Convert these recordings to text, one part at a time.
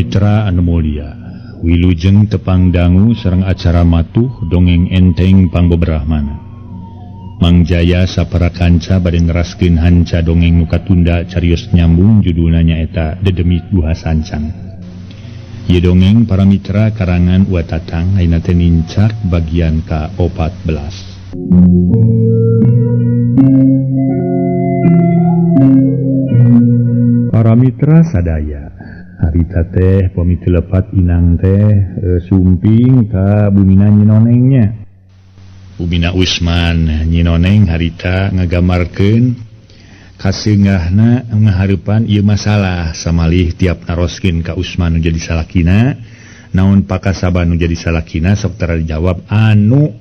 Mitra anu mulia, wilujeng tepang dangu sareng acara matuh dongeng enteng pangbebrahmana. Mang Jaya sapara kanca bade ngeraskeun hanca dongeng nu katunda carios nyambung judulna nyaeta Dedemit Duha Sancang. Ieu dongeng para mitra karangan Ua Tatang ayeuna teh nincak bagian ka-14. Para mitra sadaya, harita teh pamiti lepat inang teh sumping ka bumina nyinonengnya. Bumina Usman nyinoneng harita ngagamarkeun kaseunggahna ngahareupan ieu masalah samalih tiap naroskeun ka Usman nu jadi salakina, naon pakasaba nu jadi salakina sok tara dijawab anu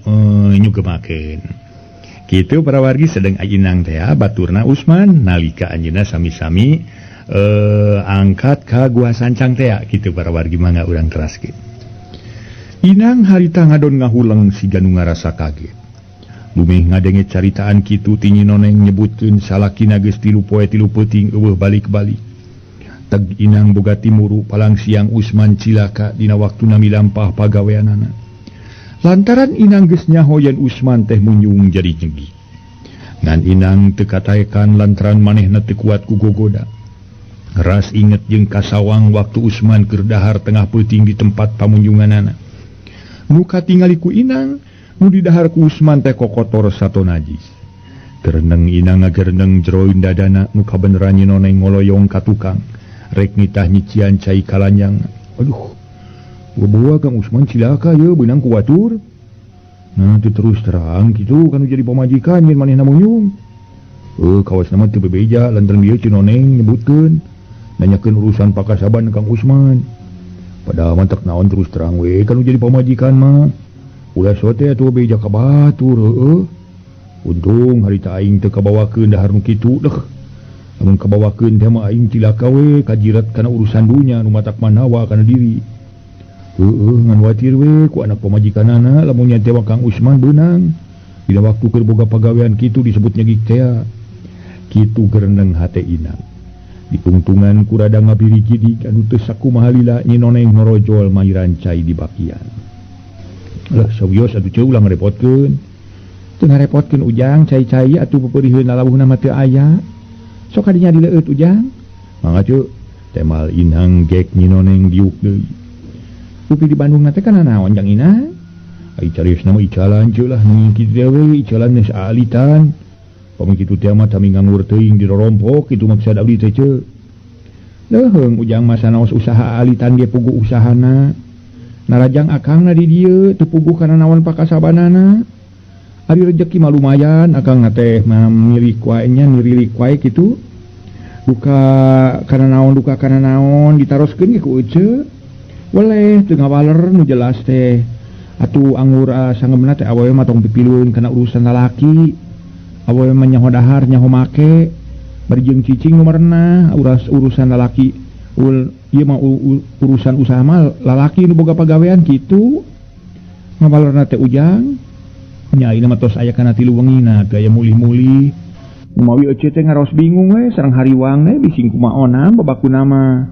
nyugemakeun. Kitu para wargi sedeng inang teh baturna Usman nalika anjeunna sami-sami angkat ka Gua Sancang teh kitu para wargi mangga urang teraskeun. Inang harita ngadon ngahuleng siga nu ngarasa kaget. Bumih ngadenge caritaan kitu ti nyinoneng nyebutkeun salakina geus 3 poe 3 peuting eueuh balik-balik. Teg inang boga timuru palang siang Usman cilaka dina waktuna milampah pagaweanana. Lantaran inang geus nyaho yen Usman teh munjung jadi nyegi. Ngan inang teu kataekan lantaran manehna teu kuat ku gogoda. Ras inget jeung kasawang waktu Usman keur dahar tengah peuting di tempat pamunjunganana. Nu katingali ku inang, nu di dahar ku Usman teh kokotor sato najis. Gereneng inang ngagereneng jeroin dadana nu kabeneran nyinoneng ngoloyong ka tukang. Rek nitah nyician cai kalanjang. Aduh, gua Kang Usman cilaka ye beunang ku watur. Nah, teu terus terang kitu kan jadi pamajikan yen manehna munjung. Kawasna mah teu bebeja lantaran ieu cinoneng nyebutkeun nanyakeun urusan pakasaban Kang Usman. Padahal mantek naon terus terang we kan jadi pamajikan mah. Ulah sote atuh beja ka batur heueuh. Untung harita aing teu kabawakeun dahar nu kitu deh. Lamun kabawakeun teh mah aing cilaka we kajirat kana urusan dunya nu matak manawa kana diri. Heueuh ngan watir we ku anak pamajikanana lamun nya teh Kang Usman beunang. Dina waktu keur boga pagawean kitu disebut nyegik teh. Kitu gereneng hate inang. Ditungtungan kurada ngabiri gidik anu teu sakumaha lila nyinoneng norojol mairancai di bakian. Lah sawios atuh ceu ulah ngarepotkeun. Teu ngarepotkeun ujang cai-cai atuh pepeuriheun lalabuhna mah teu aya. Sok kadinya dileueut ujang. Mangga ceu temal inang gek nyinoneng diuk deui. Upi di Bandung teh kana naon jang inang? Ai cariosna mah icalan ceu lah nu kitu we icalan geus aalitan. Pami kitu teh mah tami nganggur teuing di rorompok kitu maksud abdi teh ceu. Leuheung ujang masa naos usaha alitan ge puguh usahana. Narajang akangna di dieu teu puguh kana naon pakasabanana. Ari rejeki mah lumayan akangna teh mah milik wae nya nirilik wae kitu. Duka kana naon ditaroskeun ge ku euceuk. Weleh teu ngawaler nu jelas teh. Atuh anggur sangemna teh awewe mah tong pipilueun kana urusan lalaki. Awewe mah nyaho dahar nyaho make bari jeung cicing nu merenah urusan lalaki ieu mah urusan usaha mah lalaki nu boga pagawean kitu ngabalerna teh ujang nya ayeuna mah tos aya kana 3 wengina gaya mulih-mulih umawi ece teh ngaros bingung we sareng hariwang we bising kumaonam babakuna mah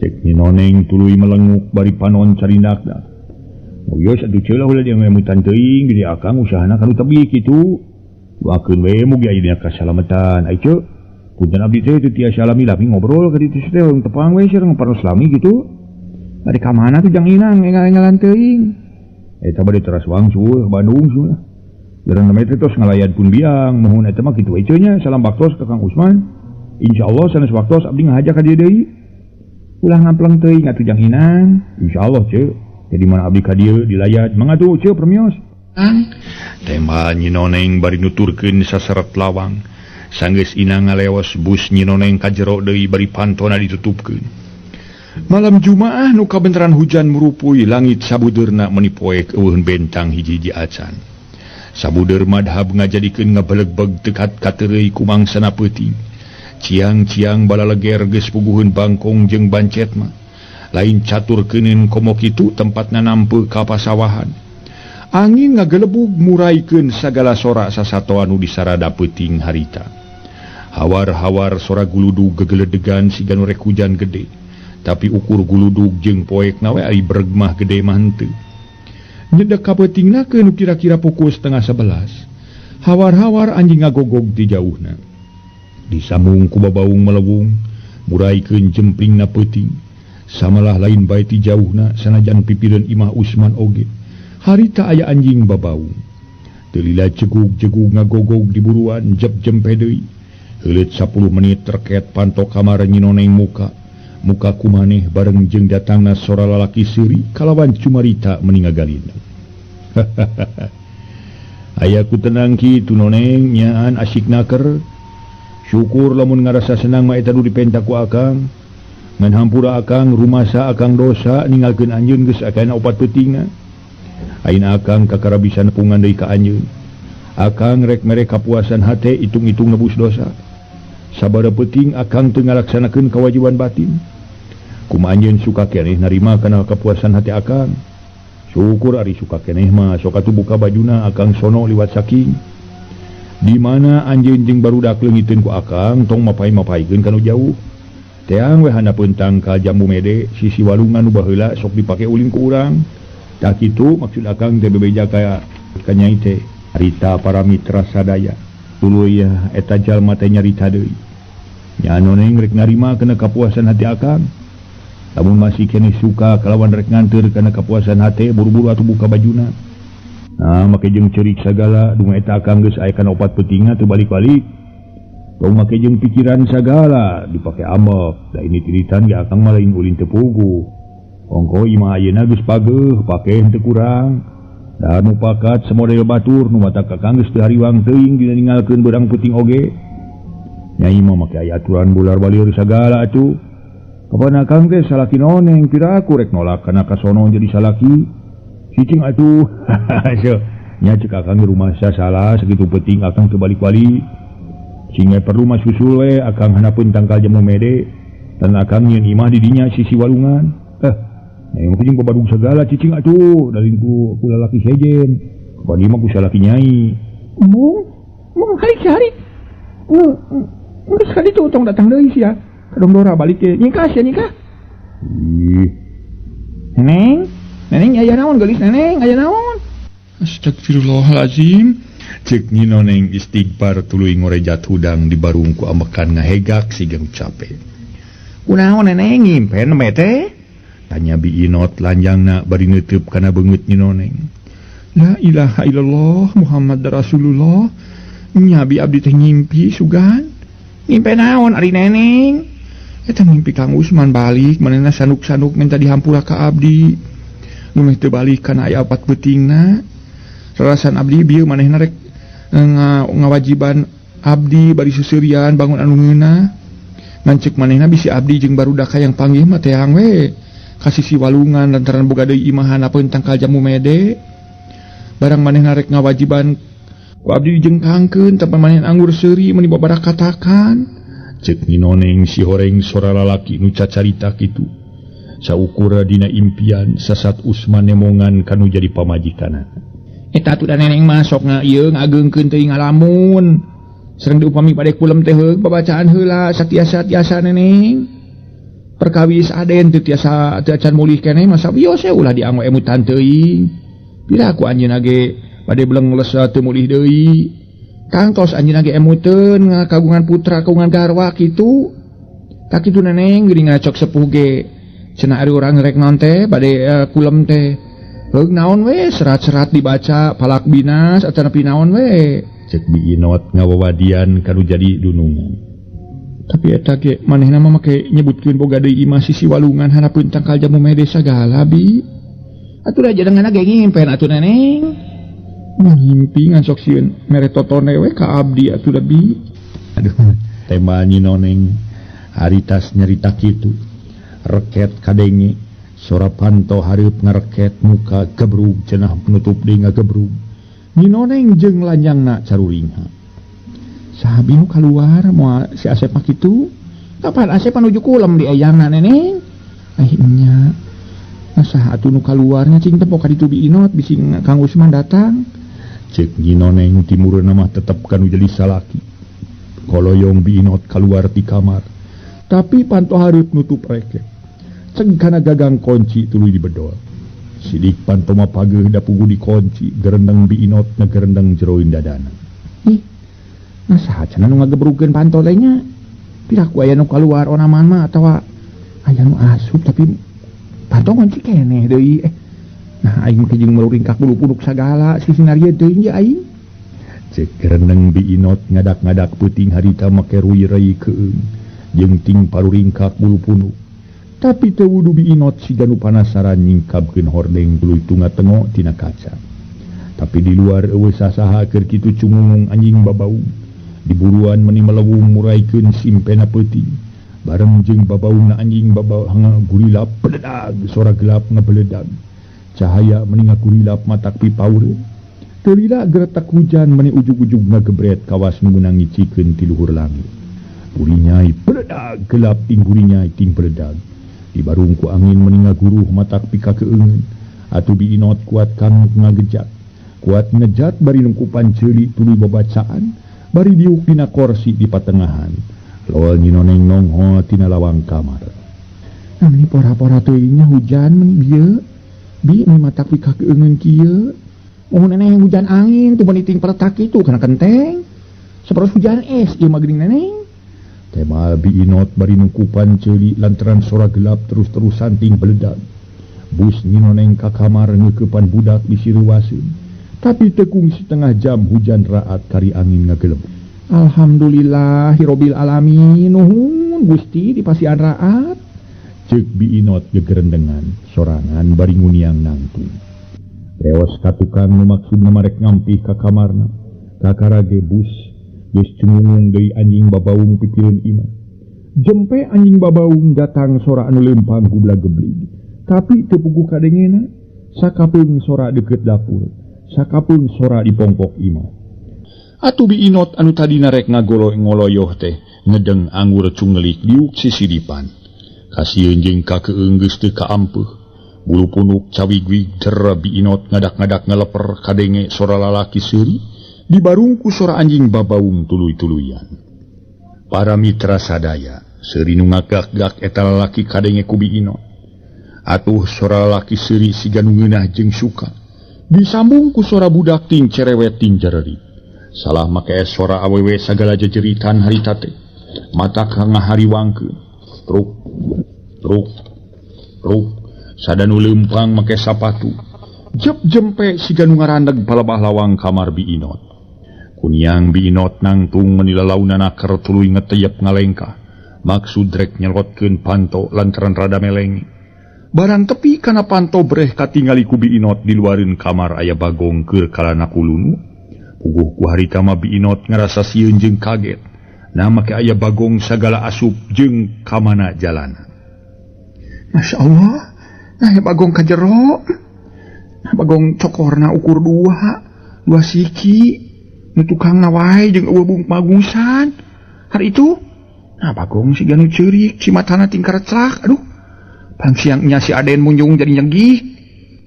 cek nyinoneng tuluy melenguk bari panon carindakna moyos atuh ceula heula dia memutan teuing di akang usahana kanu tebih kitu. Wakeun we mugi aya dina kasalametan. Ai ceu, punten abdi teh teu tiasa salami lami ngobrol ka ditu teh urang tepang we sareng paros lami gitu. Bade ka mana tuh jang inang engal-engalan teuing. Eta bade teras wangsul Bandung sulna. Geurang teh tos ngalayan pun biang, mohon eta mah kitu we ceu nya salam baktos ka Kang Usman. Insyaallah sanes waktos abdi ngahajak ka dieu deui. Ulah ngampleng teuing atuh jang inang. Insyaallah ceu. Jadi mana abdi ka dieu dilayat mangga tuh ceu permios. Tema nyinoneng bari nuturkeun sasaret lawang. Sanggeus inang ngaleos bus nyinoneng ka jero deui bari pantona ditutupkeun. Malam Jumaah nu kabeneran hujan merupuy langit sabudeurna meuni poek eueuheun bentang hiji-hiji acan. Sabudeur madhab ngajadikeun ngabelegbeg dekat ka teureui ku mangsana peuting. Ciang-ciang balaleger geus puguheun bangkong jeung bancet mah. Lain caturkeuneun komo kitu tempatna nampeu ka pasawahan. Angin ngagelebug muraikeun sagala sora sasato anu disarada peuting harita. Hawar-hawar sora guludu gegeledegan siga nu rek hujan gede. tapi ukur guludug jeung poek nawe ari bergmah gede mantu. Nyedak kabetingnakeun kira-kira pukul 10:30. Hawar-hawar anjing ngagogog di jauhna. Disambung ku babaung melewung, muraikeun jempingna peuting. Samalah lain bae ti jauhna sanajan pipireun Imah Usman oge. Harita aya anjing babaung. Teu lila jegug-jegug ngagogog di buruan jep-jempe deui. Heuleut 10 menit terket pantok kamar Nyi Noneng muka kumaneh bareng jeung datangna sora lalaki seuri kalawan cumarita meni ngagalina. Aya ku tenang kitu Noneng nyaan asik naker. Syukur lamun ngarasa senang mah eta nu dipenta ku akang. Ngan hampura akang rumasa akang dosa ninggalkeun anjeun geus akana opat peutingna. Ayeuna akang kakarabisan nepungan deui ka anjeun. Akang rek mere kapuasan hate itung-itung nebus dosa. Sabada peuting akang teu ngalaksanakeun kewajiban batin. Kumaha anjeun suka keneh narima kana kapuasan hati akang. Syukur ari suka keneh mah sok atuh buka bajuna akang sono liwat saking. Di mana anjeun jeung barudak leungiteun ku akang tong mapai-mapaikeun kanu jauh. Teang we handapeun tangkal jambu mede sisi walungan nu baheula sok dipake uling ku urang. Tak kitu maksud akang teh bebeja ka nyai teh harita para mitra sadaya. Tuluy eta jalma teh nyarita deui. Nya Noneng rek narima kana kapuasan hati akang. Lamun masih kene suka kalawan rek nganteur kana kapuasan hate buru-buru atuh buka bajuna. Nah make jeung ceurik sagala dunga eta akang geus aya kana opat peutingna teu balik-balik. Tong make jeung pikiran sagala dipake ambek da ini tiritan ge akang mah lain ulin teu puguh. Ongko imah ayeuna geus pageuh pake teu kurang. Da nu pakat samodel batur nu mata kakang geus teu hariwang teuing dina ninggalkeun beurang peuting oge. Nyai mah make aya aturan bular balir sagala atuh. Kapan akang teh salaki Noneng kira aku rek nolak kana kasono jadi salaki. Cicing atuh. Nya cek akang di rumah salah sakitu peuting akang teu balik-balik. Singga perlu mah susul we akang hanapeun tangkal jamu mede dan akang nyeun imah di dinya sisi walungan. Yang jeung babadug segala cicing atuh dalin ku lalaki sejen. Kapan ieu mah ku salaki nyai. Mung hari-hari. Geus kali tuh tong datang deui sia. Kadong Dora balik ke nikah sia nikah. Neneng aya naon geulis Neneng aya naon? Astagfirullahalazim. Cek Nyi Noneng istighfar tuluy ngorejat hudang di barung ku ambekan ngahegak sigeng capek. Kunaon Neneng ngimpen me teh? Tanya Bi Inot lanjangna bari neuteup kana beungeut Nyi Noneng. La ilaha illallah Muhammad Rasulullah. Nya bi abdi teh ngimpi sugan. Ngimpi naon ari Neneng? Eta mimpi Kang Usman balik manehna sanuk-sanuk minta dihampura ka abdi. Nu meh teu balik kana aya opat beutingna. Rarasan abdi bieu manehna rek ngawajiban abdi bari seseurian bangun anu ngeunah. Ngancek manehna bisi abdi jeung barudak hayang panggih mah teang we. Kasisi walungan lantaran boga deui imahan apeun tangkal jamu mede. Barang manehna rek ngawajiban ku abdi dijengkangkeun tanpa manehna anggur seuri meni babarak katakan. Cek Nyi Noneng si horeng sora lalaki nu cacarita kitu. Saukura dina impian sasat Usman nemongan kanu jadi pamajikanna. Eta atuh da Neneng mah sok ieu ngageungkeun teuing ngalamun. Sareng diupami padek pulem teh heug babacaan heula satiasa-tiasa Neneng. Perkawis aden teu tiasa teu acan mulih keneh masa bios ulah dianggo emutan teuing. Pila ku anjeunna ge bade beleng lesa teu mulih deui. Kangtos anjeunna ge emuteun kagungan putra kagungan garwa kitu. Tak kitu Neneng geuning ngacok sepuh ge. Cenah ari urang rek naon teh bade kulem teh. Heug naon we serat-serat dibaca palak binas atau nepi naon we. Cek Bi Inot ngawawadian kanu jadi dunungan. Tapi eta ge manehna mah make nyebutkeun boga deui imah sisi walungan hanapeun tangkal jamu mede sagala Bi. Atuh da jadanganna ge ngimpen atuh Neneng. Ngimpi ngan sok sieun mere totone we ka abdi atuh da Bi. Aduh, tema Nyi Noneng haritas nyarita kitu. Reket kadenge sora panto hareup ngareket muka gebrug cenah penutup deui ngagebrug. Nyi Noneng jeung lanjangna caruringha. Saha Bi nu kaluar moal si Asep mah kitu? Kapan Asep nuju kulem di ayangna Neneng? Nya. Saha atuh nu kaluarnya cing teh poka ditu Bi Inot bisi Kang Usman datang. Cek Nyi Noneng timureuna mah tetep kanu jadi salaki. Koloyong Bi Inot kaluar ti kamar. Tapi panto hareup nutup reket. cengkana gagang kunci tuluy dibedol. Sidik pantoma pageuh da pugu dikunci gerendeng biinot ngagerendeng jeroin dadana. Ih, nasaha cenah nu ngagebrukeun pantol teh nya? Piraku aya nu kaluar onaman mah atawa aya nu asup tapi pantol kunci keneh deui. Nah aing teh jeung meluringkak bulu punduk sagala sisinarieu teuing ya aing. Cek gerendeng biinot ngadak-ngadak peuting harita make ruirei keung jeung ting paruringkak bulu punduk. Tapi teu wudu biinot siga nu panasaran nyingkabkeun hordeng tuluy tunga-tengo tina kaca. Tapi di luar eueuh sasaha keur kitu cungungung anjing babaung. Diburuan meuni melewung muraikeun simpena peuting. Bareng jeung babaungna anjing babaung gurilap peledag sora gelap ngabeledag. Cahaya meuni ngagurilap matak pipaur. Teu lila geretak hujan meuni ujug-ujug ngagebret kawas nu meunang ngicikeun ti luhur langit. Gurinyai peledag gelap ting gurinyai ting peledag. Di barung ku angin meuni ngaguruh matak pika keungeun. Atuh biinot kuat kanu ngagejat. Kuat ngejat bari nungkupan ceuli tuluy babacaan. Bari diuk dina kursi di patengahan. Lol nyinoneng nongho tina lawang kamar. Nah ini pora-pora teuing nya hujan meuni bieu. Bi meuni matak pika keungeun kieu. Mohon neneng hujan angin teu meuni ting peletak kitu kana kenteng. Saperus hujan es ieu mah geuning neneng. Temal biinot bari nungkupan ceuli lantaran sora gelap terus-terusan ting beledag. Bus nyinoneng ka kamar ngeukepan budak di siruwaseun. Tapi tekung setengah jam hujan raat kari angin ngagelem. Alhamdulillahirabbil alamin nuhun Gusti dipasihan raat. Ceuk biinot gegerendengan sorangan bari nguniang nangtung. Reos ka tukang nu maksudna marek ngampih ka kamarna. Kakarage bus geus cungungung deui anjing babaung pipireun imah. Jempe anjing babaung datang sora anu leumpang gublag-geblig. Tapi teu puguh kadengena, sakapeung sora deukeut dapur, sakapeung sora di pongpok imah. Atuh biinot anu tadina rek ngagolo-ngoloyoh teh ngedeng anggur cungelik diuk sisidipan. Kasieun jeung kakeung geus teu kaampeuh. Bulu punuk cawigwig der biinot ngadak-ngadak ngaleper kadenge sora lalaki seuri. Di barungku sora anjing babaung tuluy-tuluyan. Para mitra sadaya, seuri nu ngagak-gak eta lalaki kadenge ku biinot. Atuh sora lalaki seuri siga nu ngeunah jeung suka. Disambung ku sora budak ting cerewet ting jarerit. Salah make sora awewe sagala jejeritan harita teh. Mata ngahariwangkeun. Truk, truk, truk. Sadanu leumpang make sapatu. Jep jempe siga nu ngarandeg palebah lawang kamar biinot. Kuniang biinot nangtung meuni lalaunana keur tuluy ngeteyep ngalengkah. Maksud rek nyelotkeun panto lantaran rada melengi. Barang tepi kana panto breh katingali ku biinot di luareun kamar aya Bagong keur kalana kulunu. Puguh ku harita mah biinot ngarasa sieun jeung kaget. Nah make aya Bagong sagala asup jeung ka mana jalana. Masya Allah, nah ya Bagong ka jero. Nah Bagong cokorna ukur dua siki. Nu tukang wae jeung eueuh magusan. Hari itu, nah Bagong siga nu ceurik, si matana tingkar celak, aduh. Pang siangnya si Aden munjung jadi nyenggih.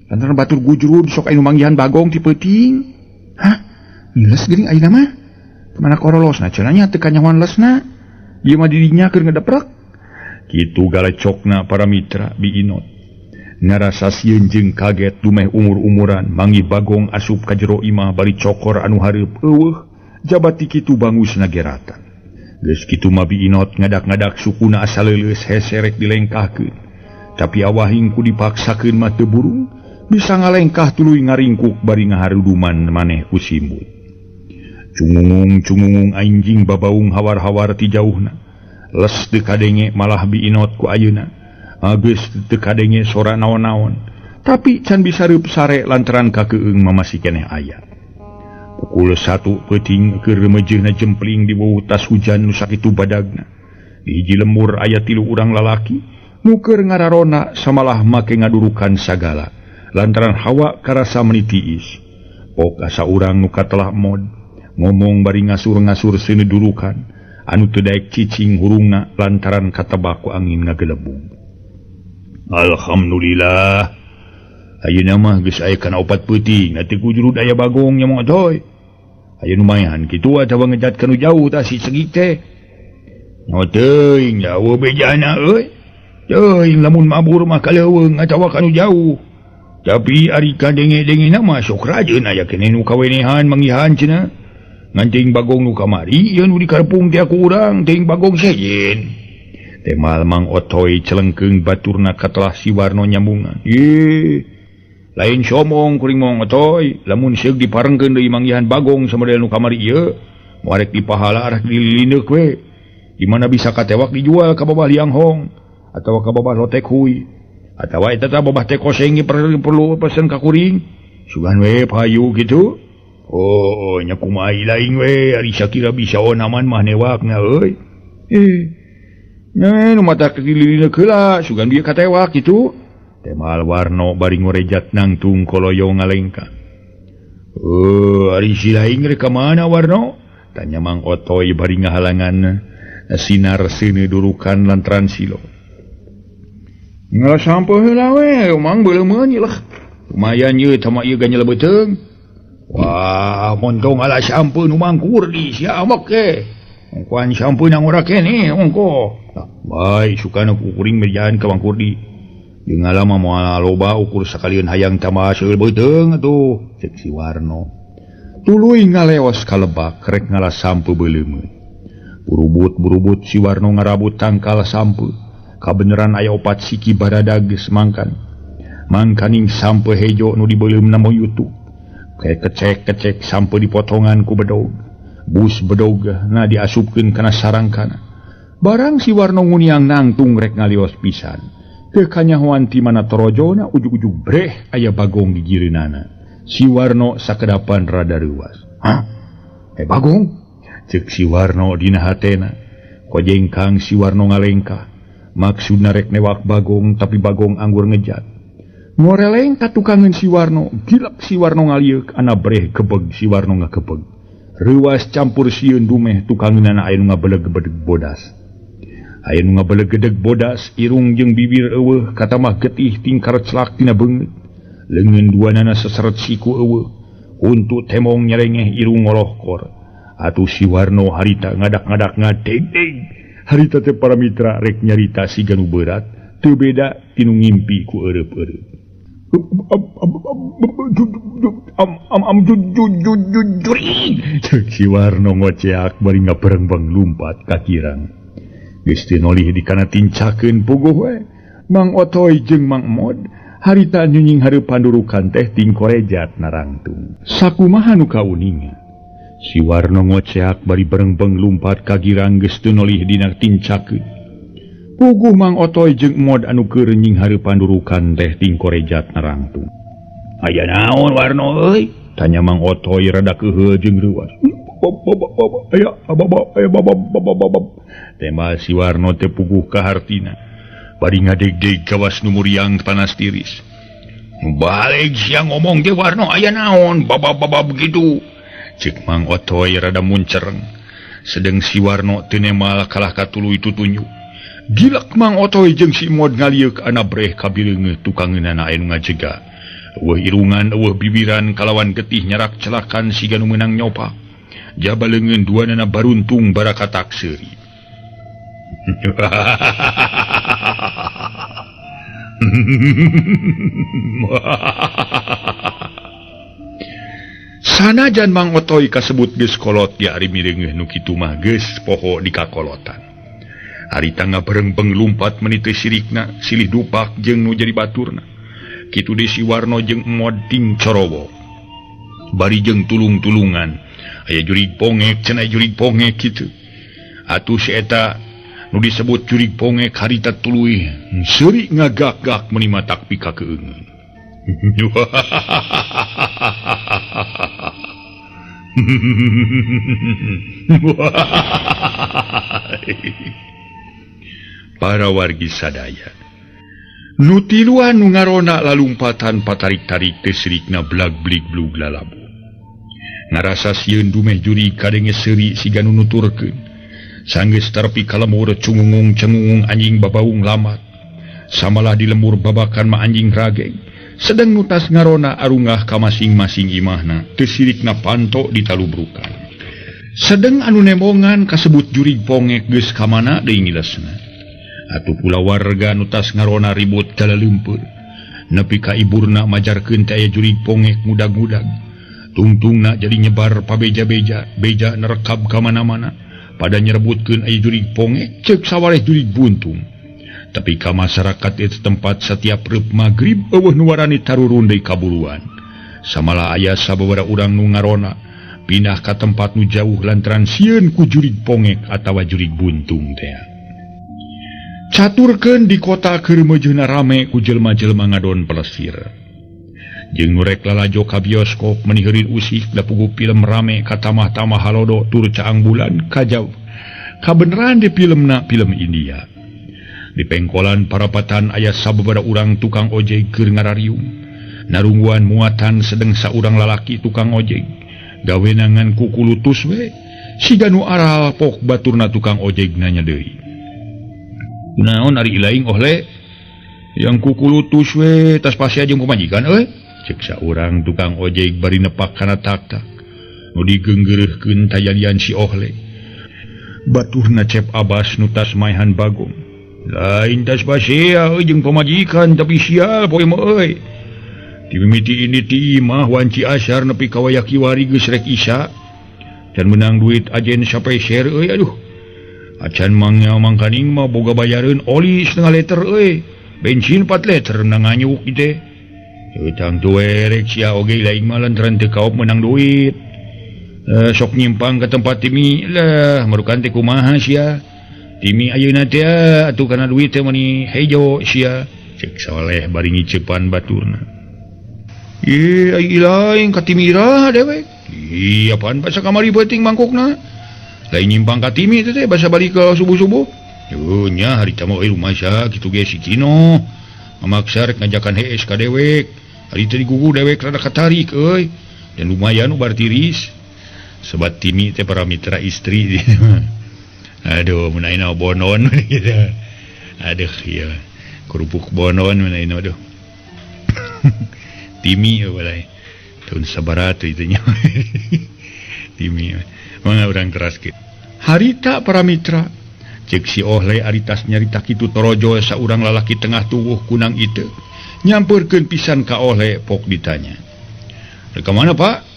Lantaran batur gujrud sok anu manggihan Bagong ti peuting. Hah? Ngiles geuning ayeuna mah. Kemana korolosna cenah nya teu kanyawan lesna. Ieu mah didinya keur ngedeprek. Kitu galecokna para mitra biinot. Ngarasa sieun jeung kaget dumeh umur-umuran manggih Bagong asup ka jero imah bari cokor anu hareup eueuh jabat ti kitu bangusna geratan. Geus kitu mah biinot ngadak-ngadak sukuna asa leuleus hese rek dilengkahkeun. Tapi awahing ku dipaksakeun mah teu burung bisa ngalengkah tuluy ngaringkuk bari ngaharuduman maneh ku simbut. Cungungung anjing babaung hawar-hawar ti jauhna. Les teu kadenge malah biinot ku ayeuna. Geus teu kadenge sora naon-naon. Tapi can bisa reup sare lantaran kakeung mah masih keneh aya. Pukul 1 peuting keur reumeujeunna jempling di bawah tas hujan nu sakitu badagna. Di hiji lembur aya 3 urang lalaki nu keur ngararona samalah make ngadurukan sagala lantaran hawa karasa meuni tiis. Pok asa urang nu katelah mod ngomong bari ngasur-ngasur seunedurukan anu teu daek cicing hurungna lantaran katebak ku angin ngagelebung. Alhamdulillah. Ayeuna mah geus aya kana 4 peuting, atuh ku jurud aya Bagong nya mah toy. Aya lumayan kitu atawa ngejat kanu jauh tah si segik teh. Nyawa teuing jauh bejana euy. lamun mabur mah kaleuweung atawa kanu jauh. Tapi ari kadenge-denge nama sok rajeun aya keneh nu kawenehan mangihan cenah. Ngan teuing Bagong nu kamari ieu nu dikarepung ti aku urang teuing Bagong sejen. Temal Mang Otoy celengkeung baturna katelah si Warno nyambungan. Lain somong kuring Mang Otoy, lamun seug diparengkeun deui mangihan Bagong samodel nu kamari ieu, moal rek dipahala arah dililindeuk we. Di mana bisa katewak dijual ka babah Liang Hong atawa ka babah Lotek Hui. Atawa eta teh babah teh koseng perlu pesen ka kuring. Sugan we payu kitu. Oh, nya kumaha lain we, ari sakira bisa onaman mah newakna euy. Nu mata kililina heula, sugan bieu katewak kitu. Temal Warno bari ngorejat nangtung koloyo ngalengka. Ari si lain rek ka mana Warno? Tanya Mang Otoy bari ngahalangan sinar seuneu durukan lantaran silo. Ngalah sampe heula we, mang beuleumeun ieu lah. Lumayan ieu tama ieu ganyel beuteung. Wah, montong ala sampeun umang kurdi sia amak ke. Kuan sampeun nang ora kene ongko. Baik sukana kuring berjalan ka Mang Kurdi. Jeung alama moal loba ukur sakalian hayang tambah seul beuteung atuh, cek si Warno. Tuluy ngaleos ka lebak rek ngalah sampe beuleumeun. Burubut si Warno ngarabut tangkal sampe. Kabeneran aya 4 siki baradag geus mangkan. Mangkaning sampe hejo nu dibeuleumeunna moal yutu. Kayak kecek-kecek sampai dipotongan ku bedog. Bus bedog na diasupkeun kana sarangkana. Barang si Warno nguniang nangtung rek ngalios pisan. Teu kanyahoan ti mana torojona ujug-ujug breh aya Bagong di gireunana. Si Warno sakedapan rada reuas. Hah? Bagong? Ceuk si Warno dina hatena. Kojengkang si Warno ngalengkah. Maksudna rek newak Bagong tapi Bagong anggur ngejat. Ngoreleng katukangan si Warno, gilak si Warno ngaliuk, ana breh kebeg si Warno ngakebeg. Reuas campur sieun dumeh tukangeunana aya nu ngabeleg-bedeg bodas. Aya nu ngabeleg-gedeg bodas, irung jeung bibir eueuh kata mah getih tingkar celak tina beungeut. Leungeun duanana seseret siku eueuh, untu temong nyerengeh irung ngolokor. Atuh si Warno harita ngadak-ngadak ngadeg-deg. Harita teh para mitra rek nyarita siga nu berat, teu beda tinu ngimpi ku eureup-eureup. Si Warno ngoceak bari ngaberengbeng lumpat ka kirang. Geus teu nolih dikana tincakeun puguh we. Mang Otoy jeung Mang Mod harita nyunying hareupan durukan teh ting korejat narangtung. Sakumaha nu kauningan? Si Warno ngoceak bari berengbeng lumpat ka girang geus teu nolih dina tincakeun. Puguh Mang Otoy jeung Mod anu keur nying hareupan durukan teh ting korejat narangtung. Aya naon Warno euy? Tanya Mang Otoy rada keheul jeung reuas. Aya Tema si Warno teh puguh ka hartina. Bari ngadeg-deg kawas nu muriang panas tiris. Balik sia ngomong ge Warno aya naon babab begitu. Ceuk Mang Otoy rada muncereng. Sedeng si Warno teu nemal kalah katuluy tutunjuk. Gilak Mang Otoy jeung si Mod ngaliuk ana breh kabileungeuh tukangeunana aya nu ngajega. Eueuh irungan eueuh bibiran kalawan getih nyarak celakan siga nu meunang nyopa. Jabaleungeun duanana baruntung barakatak seuri. Sanajan Mang Otoy kasebut geus kolot di ari mireungeuh nu kitu mah geus poho di kakolotan. Harita ngaberengbeng lumpat meniteu sirikna, silih dupak jeung nu jadi baturna. Kitu deui si Warno jeung Mod ting corowo. Bari jeung tulung-tulungan, aya jurig pongek cenah jurig pongek kitu. Atuh si eta nu disebut jurig pongek harita tuluy seuri ngagak-gak meuni matak pika keungeun. Para wargi sadaya nu tiluan nu ngarona lalumpatan patarik-tarik teh sirikna blag-blig blug lalabu. Ngarasa sieun dumeh juri kadenge seuri siga nu nuturkeun. Sanggeus tarpi kalemur cungungung-cengungung anjing babaung lamat. Samalah di lemur babakan ma anjing rageng. Sedang nutas ngarona arungah ka masing-masing imahna teu sirikna panto ditalubrukan. Sedeng anu nemongan kasebut jurig pongek geus ka mana deui ngilesna. atuh pula warga nutas ngarona ribut kala lempur nepi ka iburna majarkeun teh aya jurig pongek mudag-mudag tungtungna jadi nyebar pabeja-beja beja nerekab ka mana-mana pada nyerebutkeun aya jurig pongek ceuk sawareh jurig buntung tapi ka masyarakat eta tempat setiap reup magrib eueuh nu warani tarurun deui kabuluan samala aya sababaraha urang nu ngarona pindah ka tempat nu jauh lantaran sieun ku jurig pongek atawa jurig buntung teh. Caturkeun di kota keur meujeuhna rame ku jelema-jelema ngadon pelesir. Jeung nu rek lalajo ka bioskop meuni heureun usih da puguh film rame ka tamah-tamah halodo tur caang bulan ka jauh. Kabeneran di filmna film India. Di pengkolan parapatan aya sababaraha urang tukang ojek keur ngarariung. Narungguan muatan sedeng saurang lalaki tukang ojek. Gawenangan kuku lutus we siga nu aral pok baturna tukang ojek nanya deui naon ari ilaing ohle yang kuku lutus we tas pasea jeung pamajikan cek saurang tukang ojek bari nepak kana tak-tak nu digeunggeureurkeun tayalian si ohle baturna cep abas nu tas maehan bagong lain tas pasea jeung pamajikan tapi sia poe meuy di mimiti ini ti imah wanci asar nepi ka waya kiwari geus rek isya can menang duit ajen sampai share aduh acan mangnya mangkaning mah boga bayareun oli setengah liter bensin 4 liter nanganyuk teh utang tuwe rek sia oge laing mah lantaran teu kaop menang duit sok nyimpang ke tempat timi lah marukan teh kumaha sia timi ayeuna teh atuh kana duit teh meuni hejo sia cek soleh bari ngicepan baturna ilaing katimira dewek apaan bahasa kamari penting mangkokna lain nyimpang katimi itu teh bahasa balik ke subuh-subuh nya harita mau rumah sia kitu ge si Cino mamaksa rek ngajakan hees ka dewek harita digugu dewek rada katarik dan lumayan ubar tiris sobat timi teh para mitra istri aduh menaina bonon gitu aduh ya kerupuk bonon menaina aduh Timi balai tahun sabarat itu nya Timi mangga urang keras ke harita para mitra cek si ohle aritas nyarita kitu torojo saurang lalaki tengah tubuh kunang itu nyamperkeun pisan ka ohle pok ditanya ka mana pak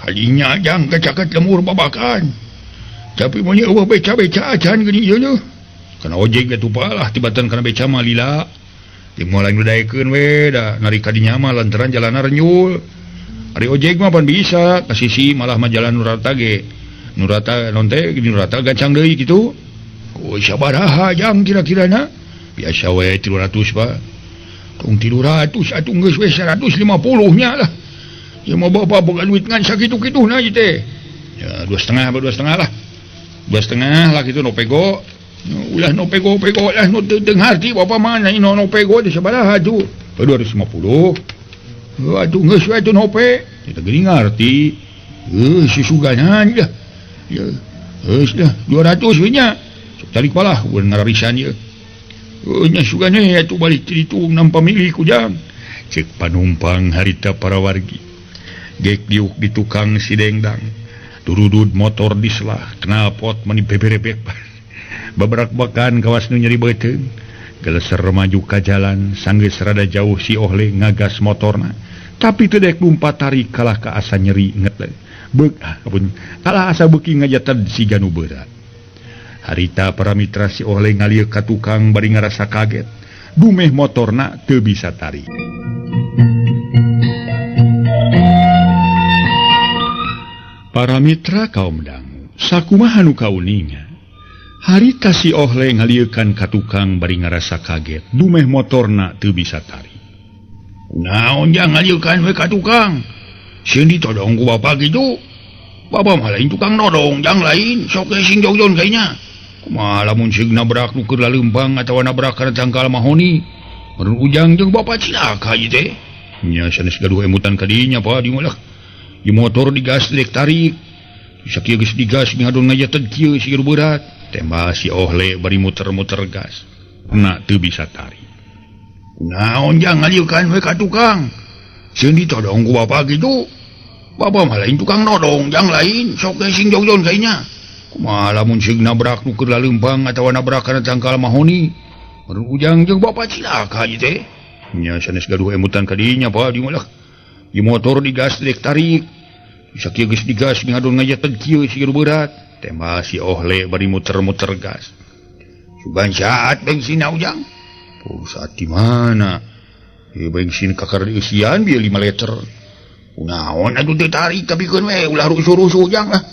kalinya jang kacaket lemur babakan tapi mun eueuh beca-beca acan geuning ieu nya kana ojek atuh palah tibatan kana beca mah lila dimulai ngedaikeun we da narika dinya mah lantaran jalanna renyul ari ojek mah pan bisa kasisi malah mah jalan nurata ge nurata non teh nurata gancang deui kitu ku sabaraha jam kira-kirana biasa we 300 Pak tung 300 atuh geus we 150 nya lah ieu mah bapak boga duit ngan sakitu-kituna ieu teh ya 2,5 lah 2,5 lah kitu no pego ulah no pego lah no teu harti bapa mana ino no pego di sabaraha atuh 250 aduh geus we atuh no pe kita geuning ngarti si suganan dah ya geus dah 200 we nya sok talik palah mun ngararisan ieu nya sugana atuh balik ti ditu nampa milih ku jang cek panumpang harita para wargi gek diuk di tukang sidengdang durudud motor dislah knalpot mani beberebek babrak-bakan kawas nu nyeri beuteung geleser maju ka jalan sanggeus rada jauh si ohle ngagas motorna tapi teu dek lumpat tarik kalah ka asa nyeri nget kalah asa beuki ngajatan siga nu berat harita para mitra si ohle ngalieu ka tukang bari ngarasa kaget dumeh motorna teu bisa tarik para mitra kaum dangu sakumaha nu kauninga harita si ohle ngalieukan ka tukang bari ngarasa kaget dumeh motorna teu bisa tarik naon jang ngalieukan we ka tukang sieun ditodong ku bapak gitu bapak mah lain tukang nodong jang lain sok ge sing jaujon kayaknya kumaha lamun sieun nabrak nu keur laleumpang atawa nabrak kana tangkal mahoni mun ujang jeung bapak cilaka ieu teh nya sanes gaduh emutan ka dinya Pak diulah di motor digas dek tarik sakieu geus digas ngadon ngajaten kieu si berat tembak si ohle bari muter-muter gas na teu bisa tarik naon jang ngalieukan we ka tukang sieun ditodong ku bapak gitu bapak mah lain tukang nodong jang lain sok ge sing jaujon kayaknya kumaha lamun sieun nabrak nu keur laleumpang atawa nabrak kana tangkal mahoni ujang jeung bapak cilaka ieu teh nya sanes gaduh emutan ka dinya pa di malah di motor digas tarik bisa kieu geus digas ngadon ngajeted kieu si berat tema si ohle bari muter-muter gas sugan saat bensinna ujang saat di mana bensin kakar di usian bieu 5 liter naon atuh teu tarik tapi keun we ulah rusuh-rusuh ujang lah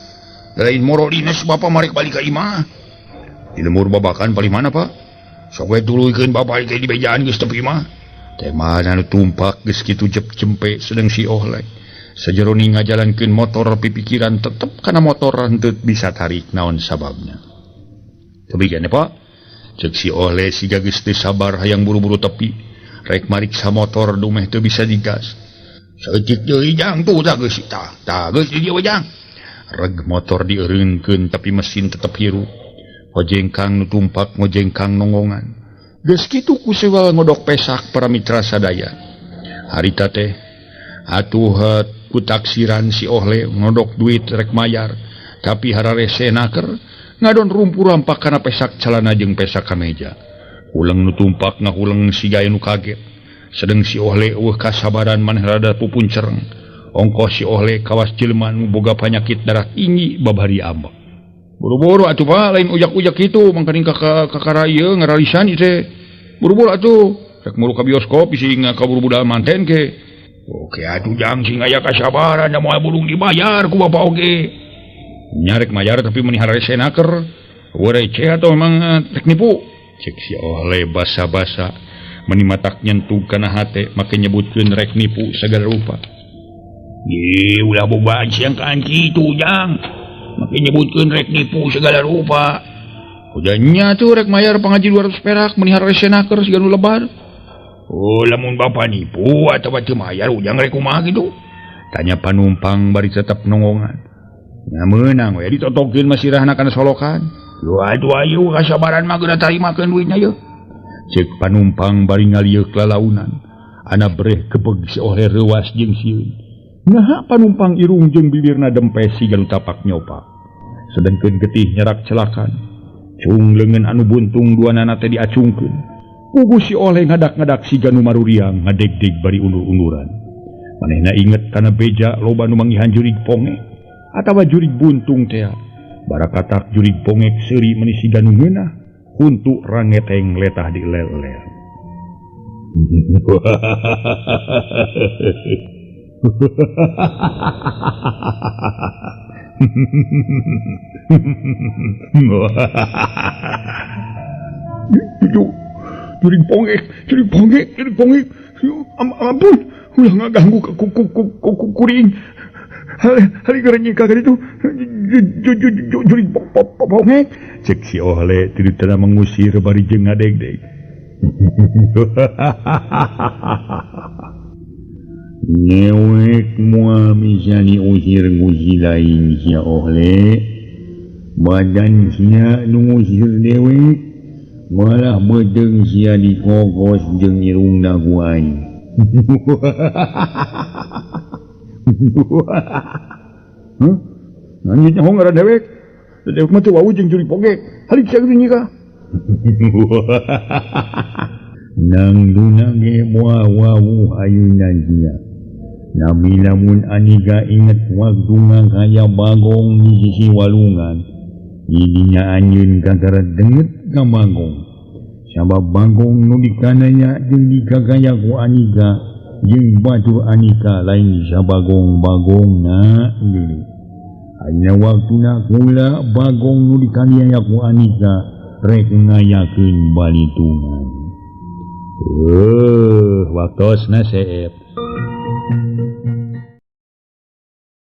lain moro dinas bapak marek balik ka imah di lemur babakan paling mana pak sok we tuluikeun bapak teh di bejaan geus tepi mah teh mana nu tumpak geus kitu jempe sedang si ohle sajeroni ngajalankeun motor pipikiran tetep kana motor henteu bisa tarik naon sababna tapi gini pak cek si ohle siga geus teu sabar hayang buru-buru tepi rek mariksa motor dumeh teu bisa digas saeutik deui jang tuh tah geus tah geus di dieu jang reg motor dieureunkeun tapi mesin tetep hirup ngojengkang nu tumpak ngojengkang nongongan geus kitu ku sewa ngodok pesak para mitra sadaya harita teh atuh ku taksiran si ohle ngodok duit rek mayar tapi hararese naker ngadon rumpu rampak kana pesak calana jeung pesak kameja ulang nu tumpak ngahulang si gaya nu kaget sedang si ohle eueuh kasabaran maneh rada pupun cereng ongkos si ohle kawas jelema nu boga panyakit darah tinggi babari ambak buru-buru atuh pak lain ujak-ujak kitu mangkaning kakara ieu ngaralisan ieu teh buru-buru atuh rek mulu ka bioskop bisi ngakaburu budal manten ke oke atuh jang sing aya kasabaran da moal burung dibayar ku bapak oge nyarek mayar tapi meni harese naker receh atau memang rek nipu cek si ohle basa-basa meni matak nyentuh kana hate make nyebutkeun rek nipu sagala rupa ye ulah boba siang kan kitu jang make nyebutkeun rek nipu segala rupa ujannya tuh rek mayar pangaji 200 perak meni harese naker siga nu lebar oh lamun bapak nipu atau teu mayar ujang rek kumaha kitu tanya panumpang bari tetep nongongan nya meunang we ditotokeun masirahna kana solokan yo atuh ayu kasabaran mah geura tarimakeun duitnya yeuh cek panumpang bari ngalieuh lalaunan ana breh kebeg si ohle reuas jeung sieun nah panumpang irung jeung bibirna dempes siga nu tapak nyopak sedengkeun getih nyerak celakan cung leungeun anu buntung duanana teh diacungkeun puguh si ohle ngadak-ngadak siga nu maruriang ngadeg-deg bari undur-unduran manehna inget kana beja loba nu manggihan jurig pongek atawa jurig buntung teh barakatak jurig pongek seuri meni siga nu ngeunah huntu rangeteng letah di lel-lel jurig pongek ampun ulah ngaganggu kuring hari gereng kagak itu jurig pongek cek si ohle tidak teu mengusir bari jeung ngadeg-deg ngewek moal misani usir ngusi lain sia ohle badan sia nu ngusir dewek malah bedeung sia dikogos jeung irungna ku aing nanya hong ngara dewek dewek mah teu wau jeung jurig pongek halik sia geuning ka nang duna ge moal wau ayeuna sia nami lamun aniga inget waktu ngakaya bagong di sisi walungan didinya anjeun kagara denget ka bagong sabab bagong nu dikananya jeung dikagaya ku aniga jeung batur anika lain sabagong-bagongna geuleuh ayeuna waktuna kula bagong nu dikaniaya ku anika rek ngayakeun balitungan waktosna seep